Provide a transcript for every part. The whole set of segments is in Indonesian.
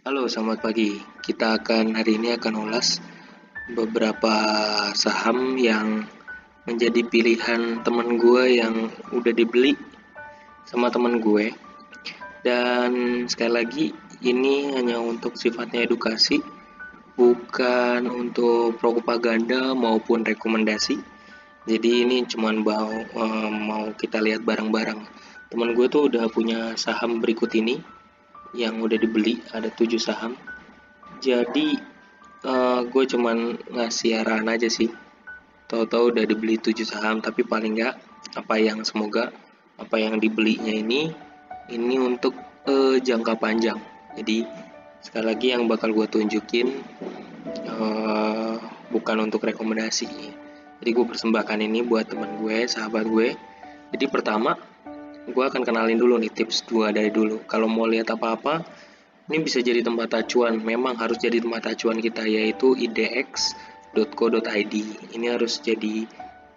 Halo, selamat pagi. Kita hari ini akan ulas beberapa saham yang menjadi pilihan temen gue yang udah dibeli sama temen gue. Dan sekali lagi, ini hanya untuk sifatnya edukasi, bukan untuk propaganda maupun rekomendasi. Jadi ini cuman mau kita lihat bareng-bareng. Temen gue tuh udah punya saham berikut ini yang udah dibeli, ada 7 saham. Jadi gue cuman ngasih arahan aja sih. Tahu-tahu udah dibeli 7 saham, tapi paling nggak semoga apa yang dibelinya ini untuk jangka panjang. Jadi sekali lagi yang bakal gue tunjukin uh, bukan untuk rekomendasi. Jadi gue persembahkan ini buat teman gue, sahabat gue. Jadi pertama, gue akan kenalin dulu nih tips 2 dari dulu. Kalau mau lihat apa-apa, ini bisa jadi tempat acuan, memang harus jadi tempat acuan kita, yaitu idx.co.id. Ini harus jadi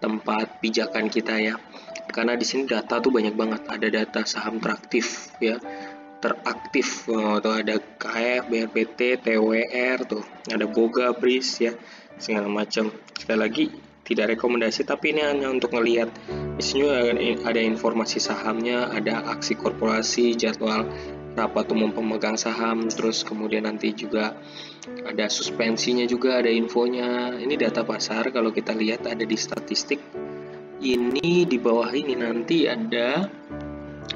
tempat pijakan kita ya. Karena di sini data tuh banyak banget, ada data saham teraktif ya, tuh ada KF, BRPT, TWR tuh, ada Boga, BRIS ya, segala macam. Sekali lagi tidak rekomendasi, tapi ini hanya untuk ngelihat. Di sini ada informasi sahamnya, ada aksi korporasi, jadwal rapat umum pemegang saham, terus kemudian nanti juga ada suspensinya, juga ada infonya. Ini data pasar, kalau kita lihat ada di statistik. Ini di bawah ini nanti ada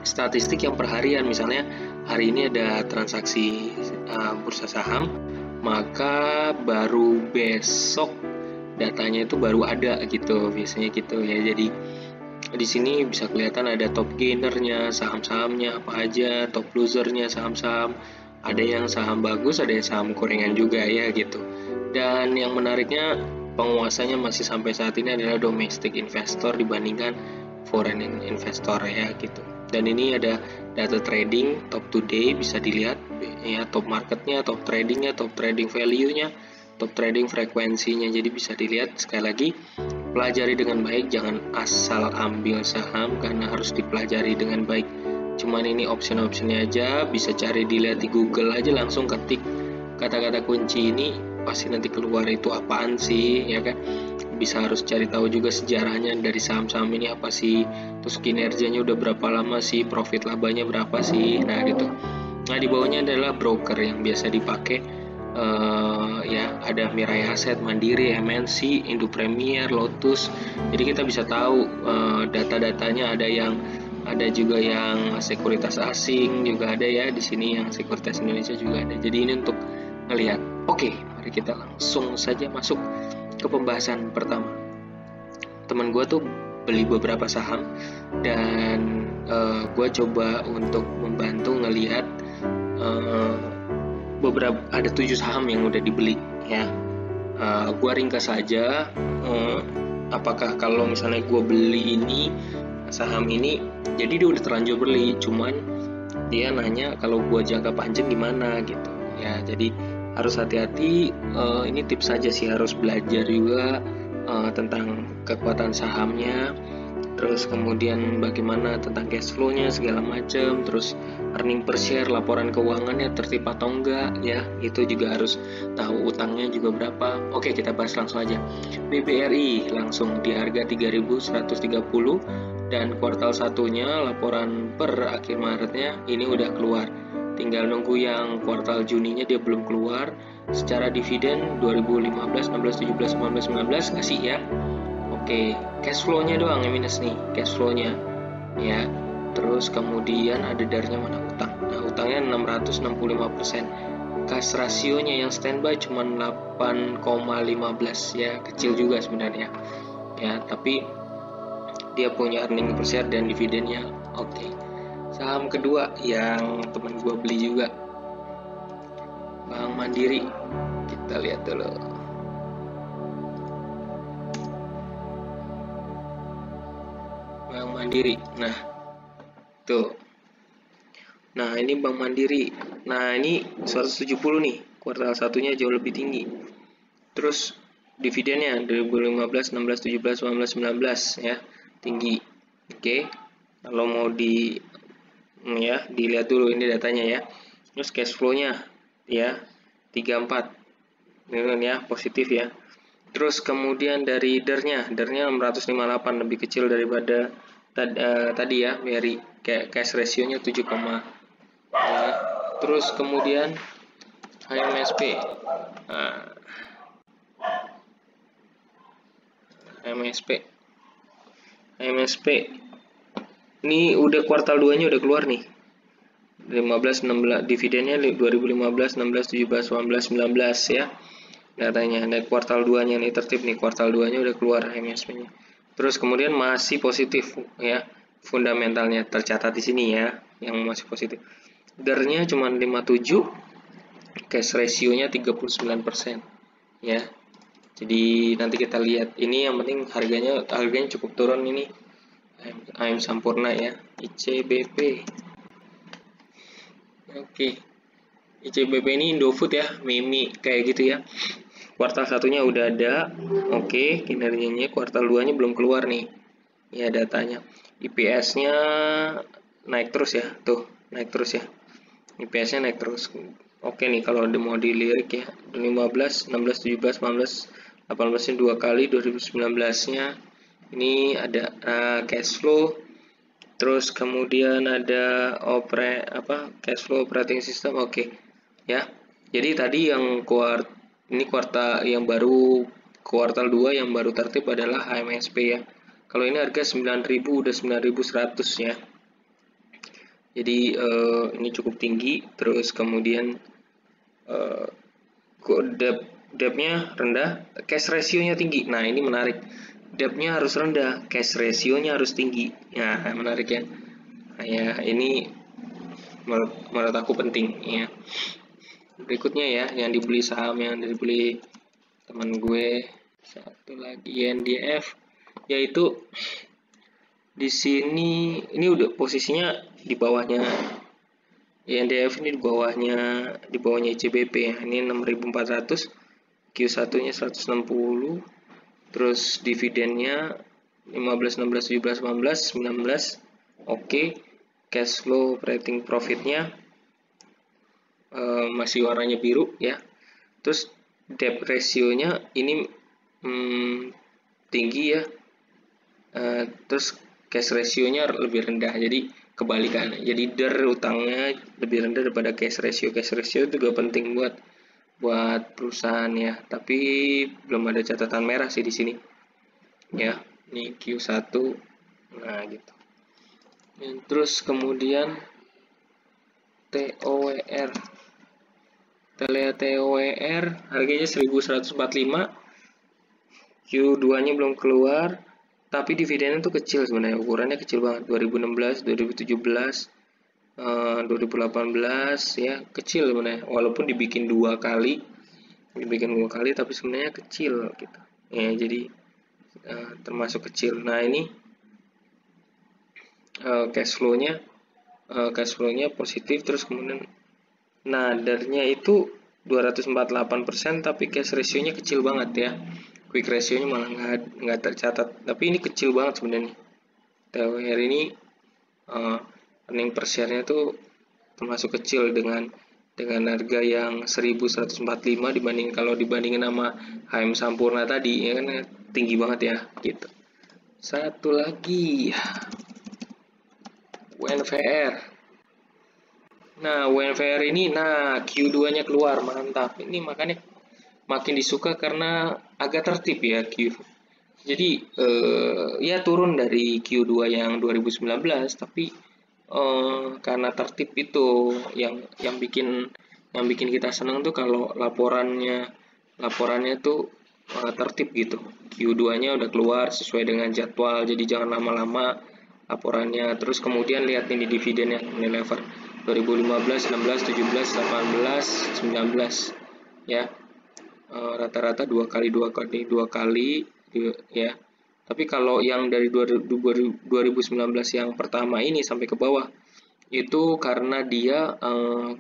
statistik yang perharian, misalnya hari ini ada transaksi bursa saham, maka baru besok datanya itu baru ada gitu, biasanya gitu ya. Jadi di sini bisa kelihatan ada top gainernya, saham-sahamnya apa aja, top losernya saham-saham, ada yang saham bagus, ada yang saham gorengan juga ya gitu. Dan yang menariknya, penguasanya masih sampai saat ini adalah domestic investor dibandingkan foreign investor ya gitu. Dan ini ada data trading top today, bisa dilihat ya, top marketnya, top tradingnya, top trading value-nya, top trading frekuensinya. Jadi bisa dilihat. Sekali lagi, pelajari dengan baik, jangan asal ambil saham karena harus dipelajari dengan baik. Cuman ini option-optionnya aja, bisa cari dilihat di Google aja, langsung ketik kata-kata kunci ini, pasti nanti keluar itu apaan sih ya kan. Bisa harus cari tahu juga sejarahnya dari saham-saham ini apa sih, terus kinerjanya udah berapa lama sih, profit labanya berapa sih, nah gitu. Nah di bawahnya adalah broker yang biasa dipakai, ya ada Mirai Asset, Mandiri, MNC, Indo Premier, Lotus. Jadi kita bisa tahu data-datanya, ada juga yang sekuritas asing juga ada ya, di sini yang sekuritas Indonesia juga ada. Jadi ini untuk ngelihat. Oke, mari kita langsung saja masuk ke pembahasan pertama. Teman gue tuh beli beberapa saham, dan gue coba untuk membantu ngelihat beberapa, ada 7 saham yang udah dibeli ya. Gue ringkas saja, apakah kalau misalnya gue beli ini saham ini, jadi dia udah terlanjur beli, cuman dia nanya kalau gue jangka panjang gimana gitu ya. Jadi harus hati-hati. Ini tips saja sih, harus belajar juga tentang kekuatan sahamnya, terus kemudian bagaimana tentang cash flow-nya segala macam, terus earning per share, laporan keuangannya tertib atau enggak ya, itu juga harus tahu. Utangnya juga berapa. Oke, kita bahas langsung aja. BBRI langsung di harga 3.130, dan kuartal satunya laporan per akhir Maretnya ini udah keluar, tinggal nunggu yang kuartal Juninya, dia belum keluar. Secara dividen 2015, 16, 17, 18, 19 ngasih ya. Oke, cash flow-nya doang yang minus nih, cash flow-nya ya. Terus kemudian ada darinya mana, utang. Nah, utangnya 665%. Cash rasionya yang standby cuma 8,15 ya, kecil juga sebenarnya. Ya, tapi dia punya earning per share dan dividennya oke. Saham kedua yang temen gue beli juga, Bank Mandiri. Kita lihat dulu. Bank Mandiri. Nah, tuh. Nah, ini Bank Mandiri. Nah, ini 170 nih. Kuartal satunya jauh lebih tinggi. Terus dividennya 2015, 16, 17, 18, 19 ya, tinggi. Oke. Kalau mau dilihat dulu ini datanya ya. Terus cash flow-nya ya, 34 ini ya, positif ya. Terus kemudian dari DER-nya 658, lebih kecil daripada tadi ya, dari cash ratio-nya 7, ya. Terus kemudian HMSP. Nah, HMSP ini udah kuartal 2-nya udah keluar nih. 15, 16 dividennya 2015, 16, 17, 18, 19 ya. Datanya dari kuartal 2-nya nih tertib nih, kuartal 2-nya udah keluar HMSP-nya. Terus kemudian masih positif ya. Fundamentalnya tercatat di sini ya, yang masih positif. DER-nya cuma 57, cash ratio-nya 39% ya. Jadi nanti kita lihat, ini yang penting harganya cukup turun ini. AM Sampurna ya, ICBP. Oke. ICBP ini Indofood ya, Mimi kayak gitu ya. Kuartal 1-nya udah ada. Oke, kinerjanya kuartal 2-nya belum keluar nih. Ya datanya. IPS-nya naik terus ya, tuh, naik terus ya. IPS-nya naik terus. Oke nih, kalau mau dilirik ya, 15, 16, 17, 18, 18-nya 2 kali, 2019-nya ini ada cash flow, terus kemudian ada cash flow operating system. Oke ya. Jadi tadi yang kuartal yang baru kuartal 2 yang baru tertib adalah HMSP ya. Kalau ini harga 9.000 udah 9.100 ya. Jadi ini cukup tinggi. Terus kemudian debt-nya rendah, cash ratio-nya tinggi. Nah, ini menarik. Debt-nya harus rendah, cash ratio-nya harus tinggi. Nah, menarik ya. Nah, ya, ini menurut aku penting ya. Berikutnya ya, yang dibeli saham yang dibeli teman gue, satu lagi NDF, yaitu di sini ini udah posisinya di bawahnya INDF, ini di bawahnya ICBP ya. Ini 6.400, Q1-nya 160, terus dividennya 15, 16, 17, 18, 19. Oke. Cash flow operating profitnya masih warnanya biru ya. Terus debt ratio-nya ini tinggi ya. Terus cash ratio-nya lebih rendah, jadi kebalikan. Jadi DER utangnya lebih rendah daripada cash ratio. Cash ratio juga penting buat perusahaan ya, tapi belum ada catatan merah sih di sini ya. Ini Q1, nah gitu. Terus kemudian TOWR, kita lihat TOWR harganya 1145, Q2 nya belum keluar, tapi dividennya tuh kecil sebenarnya, ukurannya kecil banget. 2016, 2017, 2018 ya, kecil sebenarnya, walaupun dibikin dua kali tapi sebenarnya kecil gitu ya. Jadi termasuk kecil. Nah, ini cash flow-nya positif. Terus kemudian nadarnya itu 248%, tapi cash ratio-nya kecil banget ya. Quick ratio-nya malah nggak tercatat, tapi ini kecil banget sebenarnya. TWR ini earning per share-nya tuh termasuk kecil dengan harga yang 1145 dibandingin sama HM Sampurna tadi ya kan, tinggi banget ya gitu. Satu lagi WNVR. Nah, WNVR ini Q2-nya keluar, mantap. Ini makanya makin disuka karena agak tertib ya Q. Jadi ya turun dari Q2 yang 2019, tapi karena tertib itu yang bikin kita senang tuh kalau laporannya tuh tertib gitu. Q2-nya udah keluar sesuai dengan jadwal, jadi jangan lama-lama laporannya. Terus kemudian lihat ini dividennya, Unilever 2015, 16, 17, 18, 19 ya. Rata-rata dua kali ya. Tapi kalau yang dari 2019 yang pertama ini sampai ke bawah, itu karena dia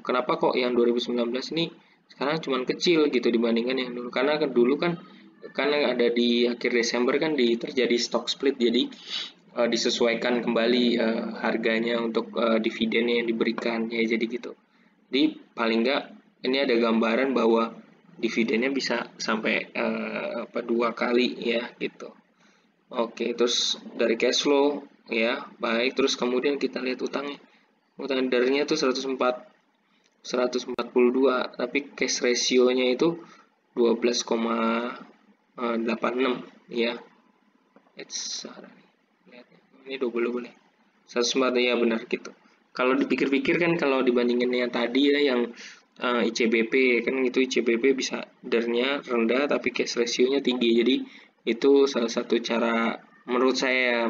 kenapa kok yang 2019 ini sekarang cuman kecil gitu dibandingkan yang dulu. Karena dulu kan ada di akhir Desember kan terjadi stock split, jadi disesuaikan kembali harganya untuk dividennya yang diberikan ya, jadi gitu. Jadi paling nggak ini ada gambaran bahwa dividennya bisa sampai 2 kali ya gitu. Oke, terus dari cash flow ya, baik. Terus kemudian kita lihat utangnya. Utang darinya tuh 142, tapi cash ratio-nya itu 12,86 ya. Ini double nih. 104 ya, benar gitu. Kalau dipikir-pikir kan, kalau dibandingin yang tadi ya, yang ICBP kan, itu ICBP bisa darnya rendah tapi cash ratio-nya tinggi. Jadi itu salah satu cara menurut saya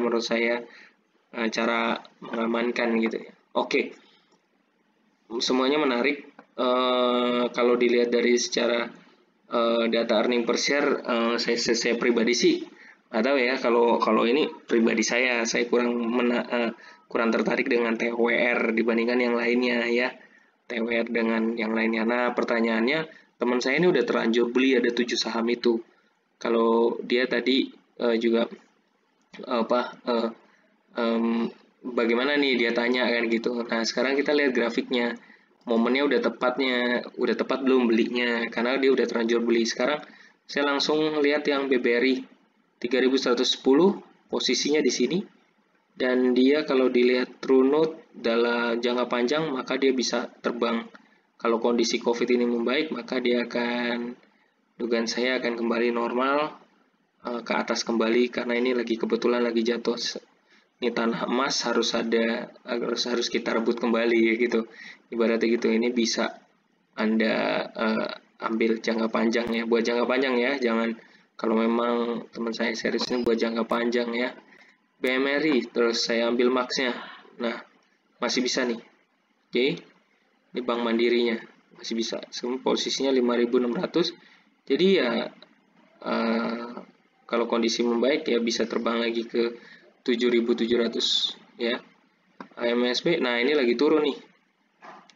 cara mengamankan gitu ya. Oke. Semuanya menarik. Kalau dilihat dari secara data earning per share, saya pribadi sih atau ya, kalau ini pribadi saya kurang tertarik dengan TWR dibandingkan yang lainnya ya. TWR dengan yang lainnya. Nah, pertanyaannya, teman saya ini udah terlanjur beli ada 7 saham itu. Kalau dia tadi juga bagaimana nih, dia tanya kan gitu. Nah, sekarang kita lihat grafiknya. Momennya udah tepat belum belinya, karena dia udah terlanjur beli. Sekarang saya langsung lihat yang BBRI 3110, posisinya di sini. Dan dia kalau dilihat true note dalam jangka panjang, maka dia bisa terbang. Kalau kondisi COVID ini membaik, maka dia akan, dugaan saya akan kembali normal, ke atas kembali, karena ini kebetulan lagi jatuh. Ini tanah emas, harus kita rebut kembali gitu. Ibaratnya gitu. Ini bisa Anda ambil jangka panjang ya, buat jangka panjang ya. Jangan, kalau memang teman saya serius ini buat jangka panjang ya. BMRI, terus saya ambil max-nya. Nah, masih bisa nih. Oke. Ini Bank Mandirinya masih bisa. Posisinya 5.600. Jadi ya, kalau kondisi membaik ya bisa terbang lagi ke 7.700 ya. AMSB, nah ini lagi turun nih.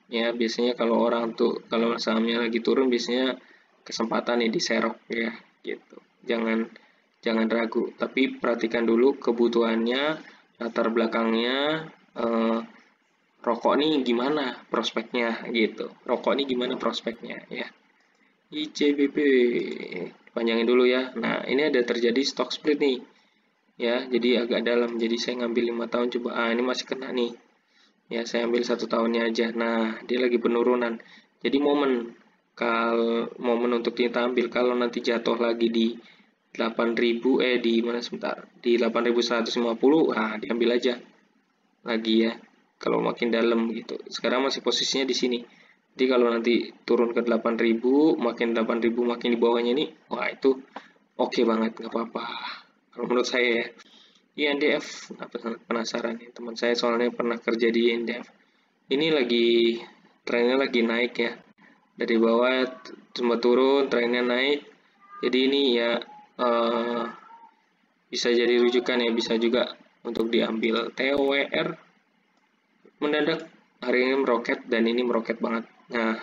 Ya, biasanya kalau sahamnya lagi turun, biasanya kesempatan nih diserok ya gitu. Jangan ragu, tapi perhatikan dulu kebutuhannya, latar belakangnya, rokok nih gimana prospeknya gitu. Rokok nih gimana prospeknya ya. ICBP panjangin dulu ya. Nah, ini ada terjadi stock split nih ya, jadi agak dalam. Jadi saya ngambil 5 tahun coba. Ini masih kena nih ya, saya ambil 1 tahunnya aja. Nah, dia lagi penurunan. Jadi momen untuk kita ambil, kalau nanti jatuh lagi di 8.000 di mana sebentar, di 8.150, diambil aja lagi ya, kalau makin dalam gitu. Sekarang masih posisinya di sini. Jadi kalau nanti turun ke 8.000, makin di bawahnya ini, wah itu oke banget, nggak apa-apa kalau menurut saya ya. INDF, penasaran nih teman saya, soalnya pernah kerja di INDF. Ini trennya lagi naik ya, dari bawah cuma turun, trennya naik. Jadi ini ya bisa jadi rujukan ya, bisa juga untuk diambil. TWR mendadak hari ini meroket, dan ini meroket banget. Nah,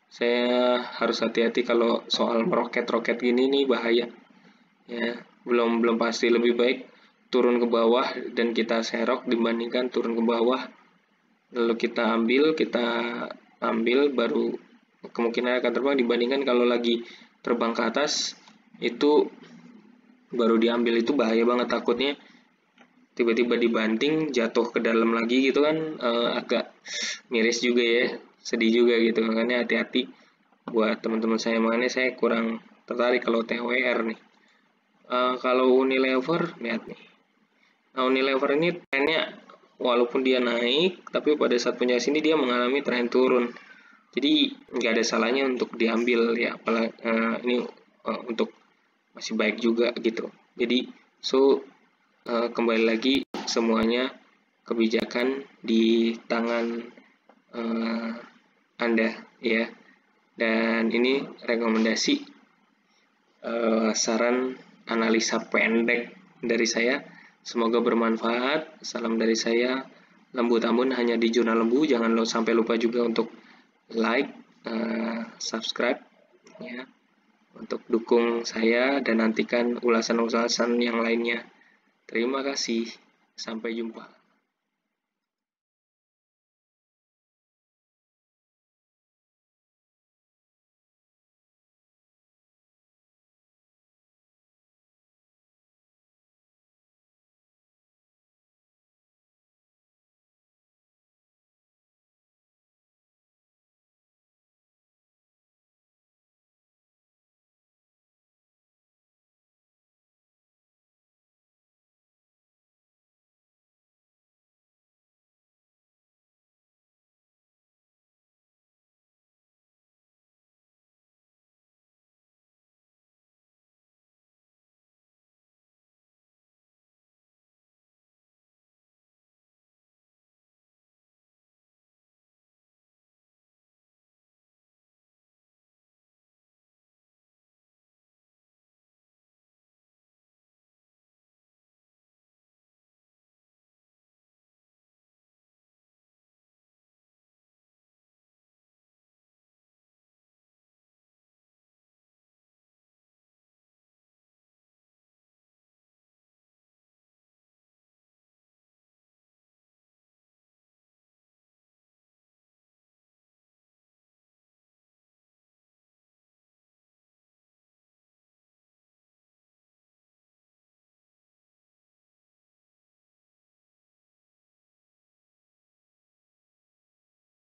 saya harus hati-hati kalau soal meroket gini nih, bahaya ya. Belum pasti, lebih baik turun ke bawah dan kita serok dibandingkan turun ke bawah lalu kita ambil baru kemungkinan akan terbang, dibandingkan kalau lagi terbang ke atas itu baru diambil. Itu bahaya banget, takutnya tiba-tiba dibanting jatuh ke dalam lagi gitu kan. Agak miris juga ya, sedih juga gitu. Makanya hati-hati buat teman-teman saya. Makanya saya kurang tertarik kalau TWR nih. Kalau Unilever, lihat nih. Nah, Unilever ini trennya walaupun dia naik, tapi pada saat punya sini dia mengalami tren turun. Jadi nggak ada salahnya untuk diambil ya, apalagi ini untuk masih baik juga gitu. Jadi kembali lagi, semuanya kebijakan di tangan Anda ya. Dan ini rekomendasi, saran analisa pendek dari saya. Semoga bermanfaat. Salam dari saya, Lembu Tambun, hanya di Jurnal Lembu. Jangan sampai lupa juga untuk like, subscribe ya, untuk dukung saya dan nantikan ulasan-ulasan yang lainnya. Terima kasih. Sampai jumpa.